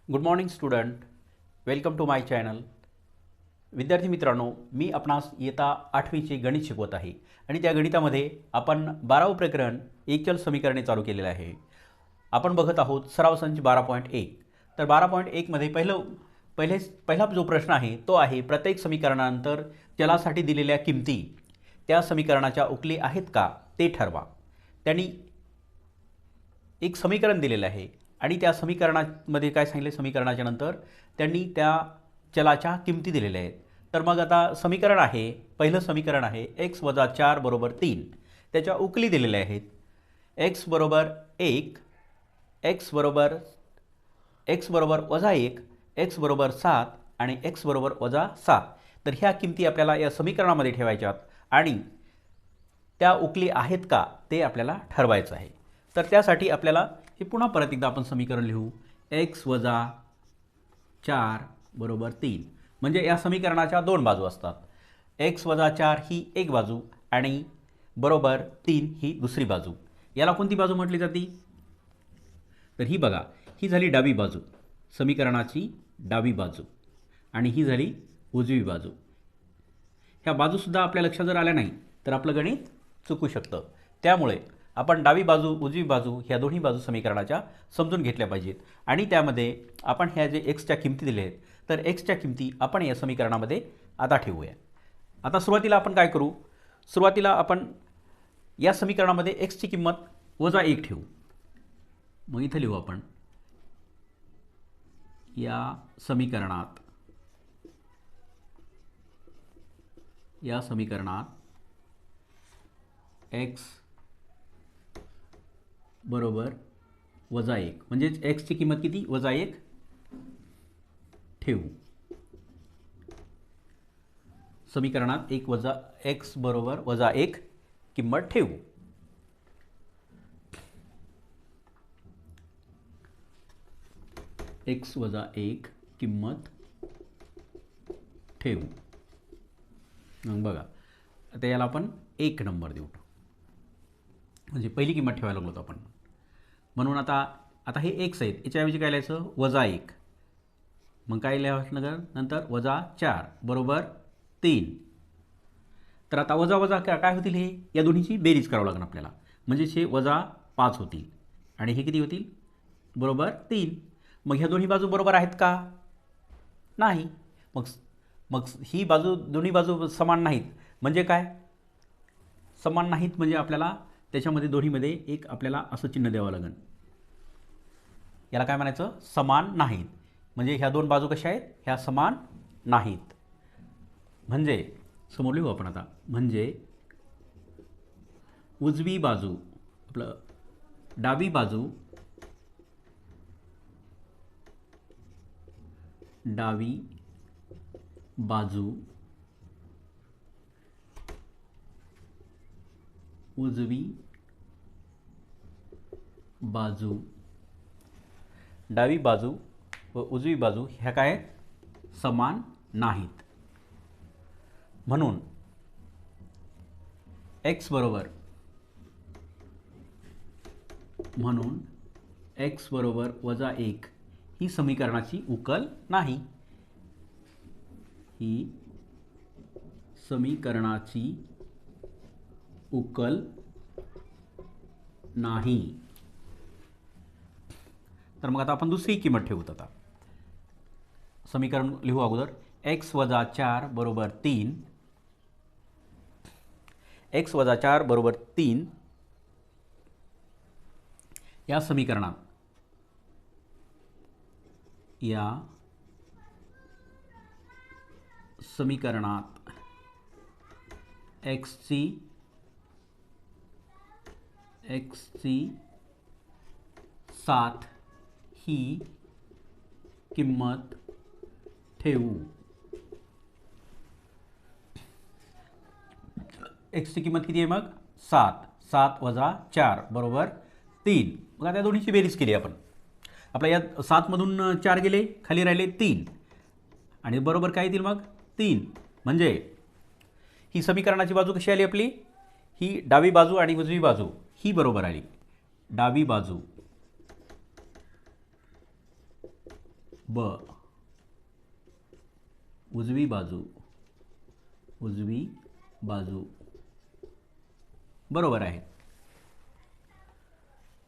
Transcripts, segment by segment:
Good morning student, welcome to my channel. विद्यार्थी मित्रांनो, मी आपणास इयत्ता 8वीचे गणित शिकवत आहे आणि त्या गणितामध्ये आपण 12वे प्रकरण एकचल समीकरणे चालू केलेले आहे. आपण बघत आहोत सराव संच 12.1. तर 12.1 मध्ये पहिला जो प्रश्न आहे तो आहे प्रत्येक समीकरणानंतर चलासाठी दिलेल्या किमती त्या समीकरणाच्या उकली आहेत का ते ठरवा. त्यांनी एक समीकरण दिलेलं आहे आणि त्या समीकरणामध्ये काय सांगितले, समीकरणाच्या नंतर त्यांनी त्या चलाच्या किमती दिलेल्या आहेत. तर मग आता समीकरण आहे, पहिलं समीकरण आहे x - 4 = 3. त्याच्या उकली दिलेल्या आहेत. x = 1, x बरोबर -1, x बरोबर 7 आणि x बरोबर -7. तर ह्या किमती आपल्याला या समीकरणामध्ये ठेवायच्यात आणि त्या उकली आहेत का ते आपल्याला ठरवायचं आहे. तर त्यासाठी आपल्याला हे पुन्हा परत एकदा आपण समीकरण लिहू. x - 4 = 3. म्हणजे या समीकरणाच्या दोन बाजू असतात. x - 4 ही एक बाजू आणि बरोबर 3 ही दुसरी बाजू. याला कोणती बाजू म्हटली जाते? तर ही बघा, ही झाली डावी बाजू, समीकरणाची डावी बाजू, आणि ही झाली उजवी बाजू. ह्या बाजूसुद्धा आपल्या लक्षात जर आल्या नाही तर आपलं गणित चुकू शकतं. त्यामुळे आपण डावी बाजू उजवी बाजू ह्या दोन्ही बाजू समीकरणाच्या समजून घेतल्या पाहिजेत आणि त्यामध्ये आपण ह्या जे एक्सच्या किमती दिल्या आहेत तर एक्सच्या किमती आपण या समीकरणामध्ये आता ठेवूया. आता सुरुवातीला आपण काय करू, सुरुवातीला आपण या समीकरणामध्ये एक्सची किंमत -1 ठेवू. मग इथं लिहू आपण या समीकरणात x बरोबर -1 म्हणजेच एक्सची किंमत किती, -1 ठेवू. समीकरणात x बरोबर -1 किंमत ठेवू. x - 1 किंमत ठेवू. मग बघा, आता याला आपण 1 नंबर देऊ, म्हणजे पहिली किंमत ठेवायला लागलो आपण. म्हणून आता हे x आहेत, याच्याऐवजी काय लिहायचं, -1. मग काय लिहावं नंतर -4 बरोबर 3. तर आता वजा काय होतील, हे या दोन्हीची बेरीज करावं लागेल आपल्याला, म्हणजेच हे -5 होतील आणि हे किती होतील, बरोबर 3. मग ह्या दोन्ही बाजू बरोबर आहेत का? नाही. मग ही बाजू, दोन्ही बाजू समान नाहीत म्हणजे काय, समान नाहीत म्हणजे आपल्याला त्याच्यामध्ये दोन्हीमध्ये एक आपल्याला असं चिन्ह द्यावं लागेल. याला काय म्हणायचं, समान नाहीत. म्हणजे ह्या दोन बाजू कशा आहेत, ह्या समान नाहीत. म्हणजे समोर लिहू आपण आता, म्हणजे उजवी बाजू, आपलं डावी बाजू उजवी बाजू, डावी बाजू व उजवी बाजू ह्या काय समान नाहीत. म्हणून x बरोबर -1 ही समीकरणाची उकल नाही. ही समीकरणाची उकल नाही. तर मग आता आपण दुसरी किंमत ठेवूत. आता समीकरण लिहू अगोदर, x - 4 = 3. x - 4 = 3 या समीकरणात x ची 7 ही किंमत ठेवू. x ची किंमत किती आहे मग, 7. 7 - 4 = 3. मग आता या दोन्हीची बेरीज केली आपण. आपल्या यात 7 मधून 4 गेले, खाली राहिले 3 आणि बरोबर काय येतील मग 3. म्हणजे ही समीकरणाची बाजू कशी आली आपली, ही डावी बाजू आणि उजवी बाजू ही बरोबर आली. डावी बाजू ब उजवी बाजू बरोबर आहे.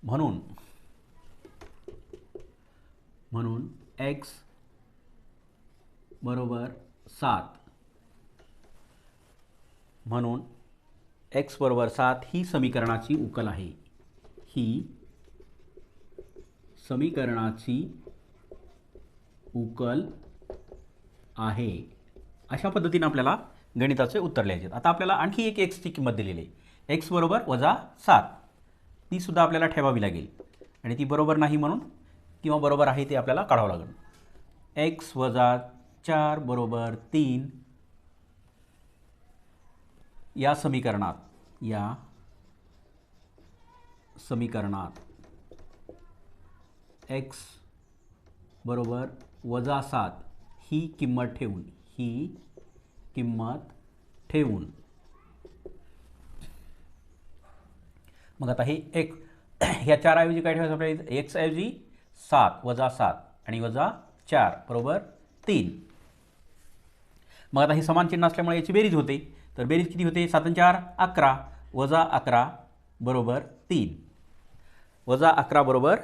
म्हणून x बरोबर 7 म्हणून x बरोबर 7 ही समीकरणाची उकल आहे. ही समीकरणाची उकल आहे. अशा पद्धतीने आपल्याला गणिताचे उत्तर लिहायचे. आता आपल्याला आणखी एक एक्सची किंमत दिलेली आहे. x बरोबर -7 ती सुद्धा आपल्याला ठेवावी लागेल आणि ती बरोबर नाही म्हणून किंवा बरोबर आहे ते आपल्याला काढावं लागेल. x - 4 बरोबर 3 या समीकरणात x बरोबर -7 ही किंमत ठेवून मग आता हे एक ह्या 4 ऐवजी काय ठेवायचं आपल्याला? x ऐवजी 7 -7 आणि -4 बरोबर 3. मग आता हे समान चिन्ह असल्यामुळे याची बेरीज होते. तर बेरीज किती होते? 7 आणि 4 11 -11 बरोबर 3 -11 बरोबर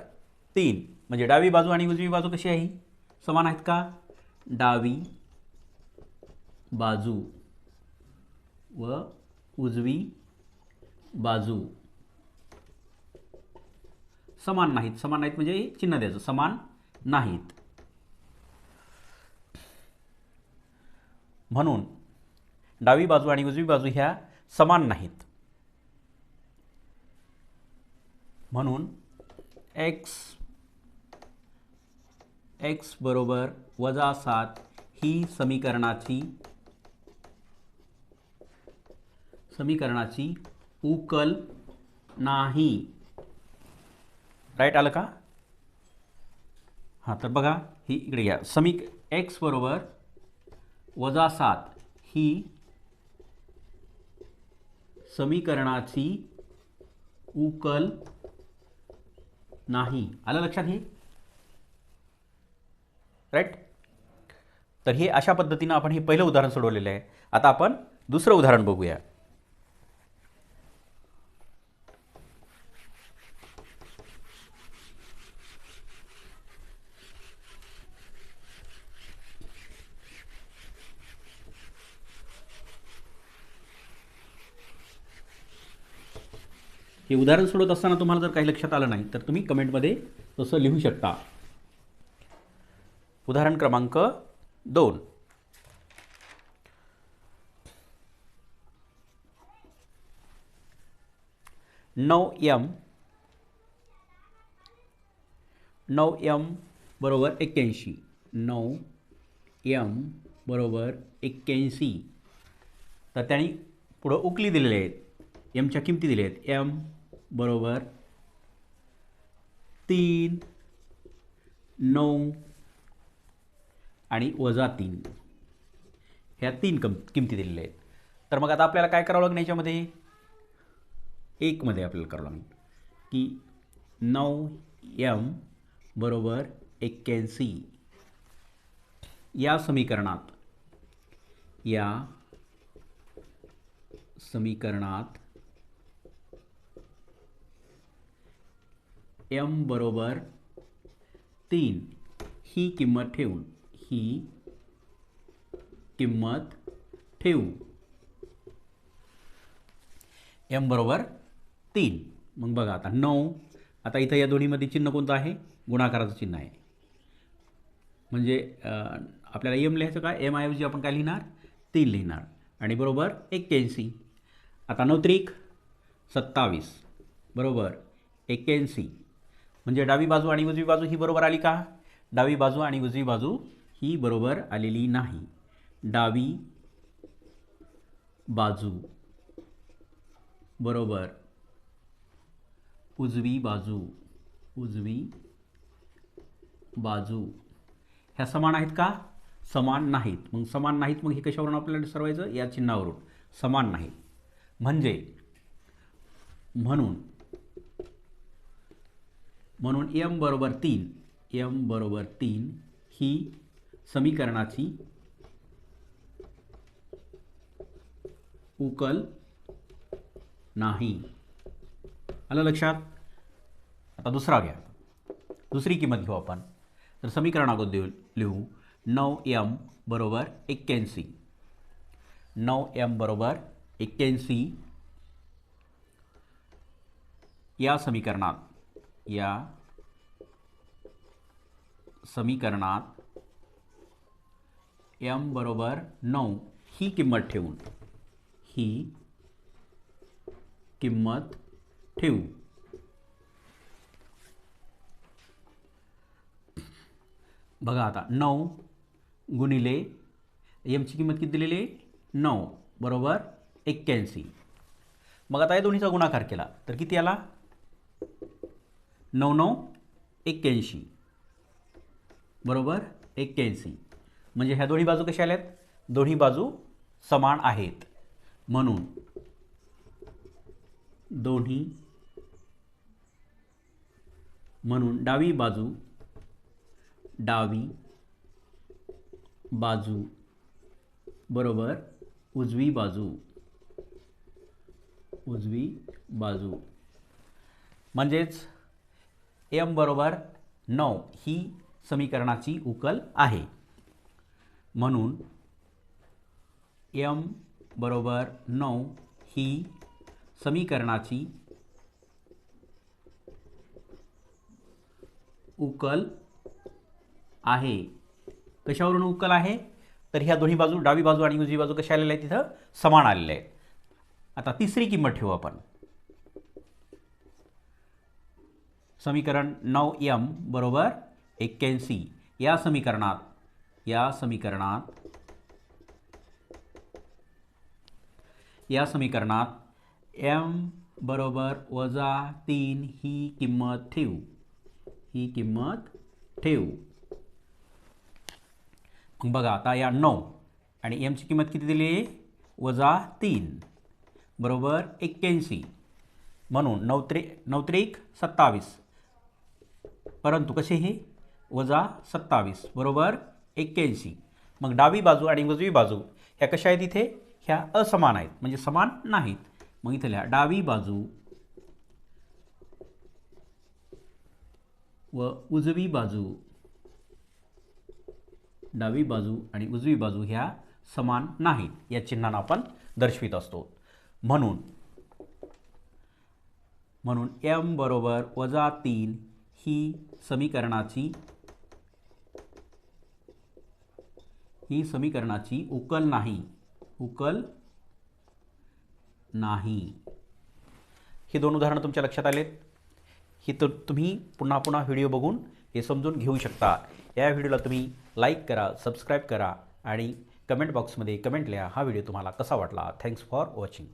3. म्हणजे डावी बाजू आणि उजवी बाजू कशी आहे? समान आहेत का? डावी बाजू व उजवी बाजू समान नाहीत. समान नाहीत म्हणजे चिन्ह द्यायचं, समान नाहीत. म्हणून डावी बाजू आणि उजवी बाजू ह्या समान नाहीत. म्हणून x बरोबर -7 ही समीकरणाची उकल नाही. राईट आलं का? हां, तर बघा ही इकडे घ्या. x बरोबर -7 ही समीकरणाची उकल नाही. आलं लक्षात हे? राईट. तर हे अशा पद्धतीनं आपण हे पहिलं उदाहरण सोडवलेलं आहे. आता आपण दुसरं उदाहरण बघूया. हे उदाहरण सोडवत असताना तुम्हाला जर काही लक्षात आलं नाही तर तुम्ही कमेंटमध्ये तसं लिहू शकता. उदाहरण क्रमांक 2. 9m बरोबर 81. 9m बरोबर 81. तर त्यांनी पुढं उकली दिलेल्या आहेत. mच्या किमती दिल्या आहेत. m बरोबर 3, 9 आणि -3 ह्या 3 किमती दिलेल्या आहेत. तर मग आता आपल्याला काय करावं लागेल याच्यामध्ये? 1 मध्ये आपल्याला करावं लागेल की 9m बरोबर 81 या समीकरणात m बरोबर 3 ही किंमत ठेवू. m बरोबर 3. मग बघा आता 9. आता इथं या दोन्हीमध्ये चिन्ह कोणतं आहे? गुणाकाराचं चिन्ह आहे. म्हणजे आपल्याला m लिहायचं का? m ऐवजी आपण काय लिहिणार? 3 लिहिणार आणि बरोबर 81. आता 9 त्रिक 27 बरोबर 81. म्हणजे डावी बाजू आणि उजवी बाजू ही बरोबर आली का? डावी बाजू आणि उजवी बाजू ही बरोबर आलेली नाही. डावी बाजू बरोबर उजवी बाजू ह्या समान आहेत का? समान नाहीत. मग समान नाहीत मग हे कशावरून आपल्याला ठरवायचं? या चिन्हावरून. समान नाहीत म्हणून m बरोबर 3 ही समीकरणाची उकल नाही। आलं लक्षात? आता दुसरा घ्या, दुसरी किंमत घेऊ आपण। तर समीकरण अगोदर लिहू 9m बरोबर 81, 9m बरोबर 81 या समीकरणात m बरोबर 9 ही किंमत ठेवू। बघा आता 9 गुणिले m ची किंमत किती दिलेली आहे? 9 बरोबर 81। मग आता या दोन्हीचा गुणाकार केला तर किती आला? 9 9 81 बरोबर 81। म्हणजे ह्या दोन्ही बाजू कशा आल्यात? दोन्ही बाजू समान आहेत, म्हणून डावी बाजू बरोबर उजवी बाजू म्हणजेच m बरोबर 9 ही समीकरणाची उकल आहे, म्हणून m बरोबर 9 ही समीकरणाची उकल आहे। कशावरून उकल आहे? तर ह्या दोन्ही बाजू, डावी बाजू आणि उजवी बाजू कशा आलेल्या आहेत? तिथं समान आलेल्या आहेत। आता तिसरी किंमत ठेवू आपण। समीकरण 9m बरोबर 81 या समीकरणात m बरोबर -3 ही किंमत ठेवू। बघा आता या 9 आणि m ची किंमत किती दिली आहे? -3 बरोबर 81, म्हणून 9 त्रिक 27, परंतु कसे हे? -27 बरोबर 81। मग डावी बाजू आणि उजवी बाजू ह्या कशा आहेत? इथे ह्या असमान आहेत, म्हणजे समान नाहीत। मग इथे लिहा डावी बाजू व उजवी बाजू, डावी बाजू आणि उजवी बाजू ह्या समान नाहीत, या चिन्हाने आपण दर्शवित असतो। म्हणून m बरोबर -3 ही समीकरणाची उकल नाही। ही दोन उदाहरणं तुमच्या लक्षात आलेत? ही तर तुम्ही पुन्हा व्हिडिओ बघून हे समजून घेऊ शकता। या व्हिडिओला तुम्ही लाईक करा, सबस्क्राईब करा आणि कमेंट बॉक्समध्ये कमेंट लिहा हा व्हिडिओ तुम्हाला कसा वाटला। Thanks for watching.